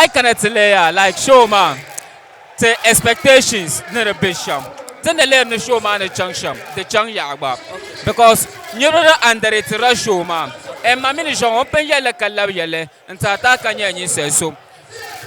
I cannot tell like show man. The expectations not a bit sham. Then the learn the show man the junction, the jung yagba. Because you don't underrate the show man. And my minister open yellow color yellow and Ataaka and says so.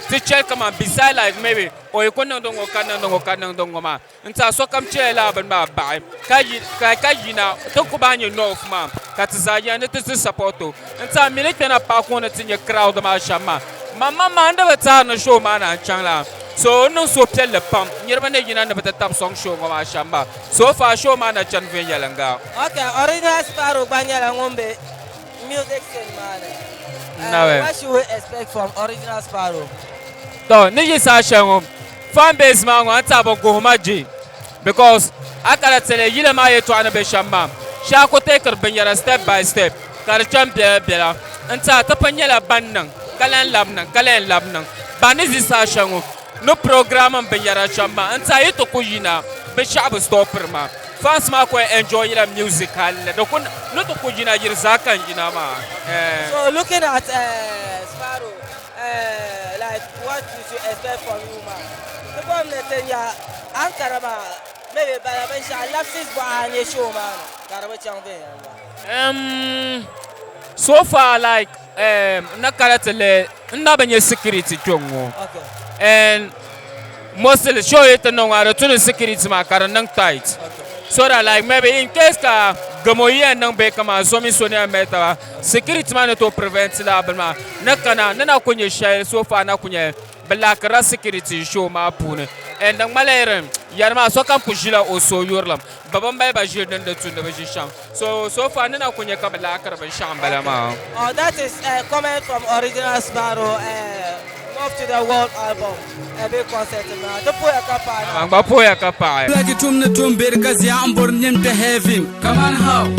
To check come and beside like maybe or you couldn't don't go man. And so come chair lab and my buy. Kayina, Tokuban North man. That is a unit to support to. And some military park on it in your crowd of my shama. Mamma under the town of show man and Changla. So no so tell the pump. You're going to the top song show of our shamba. So far show man at Chanvin Yalanga. Okay, original Sparrow Banyala Ngombe music scene man. What should we expect from original Sparrow? So, Niji Sasha, fan base man, one type of Gomaji. Because I can't tell you, Yilama to Anabe Shamba. Shako take her Benyara step by step. Karacham Bella, and Tapanyela Banang, Kalan Labnan. Banizi Sasha, no program on Benyara Shamba, and Saito Kujina, Bishop Stopper man. Fans mark enjoy the music. Not to Kujina Yirzaka and Jinama. So, looking at Sparrow. Like what you should expect from you, man. The problem is that Ankarama, maybe Barabesha, lapses by a show, man. So far, like, Nakaratele, Nabanya security, Jongo. Okay. And mostly show it no matter to the security marker and tight. So that, like, maybe in case Gamoya and Nambekama, Somi Sonia Meta, security man to prevent the Abama, Nakana, Nana Kunya share so far Nakunya, Belakara security show my pune, and the Malayan, Yarma Soka Pujila also Yurlam, Babamba Bajir and the Tunavisham. So far Nana Kunya Kabalaka and Shambalama. Oh, that is a comment from original Sparrow. Off to the world album, a big concert. The Poya Kappa. Like it to the tomb, because I'm born to have him. Come on, how?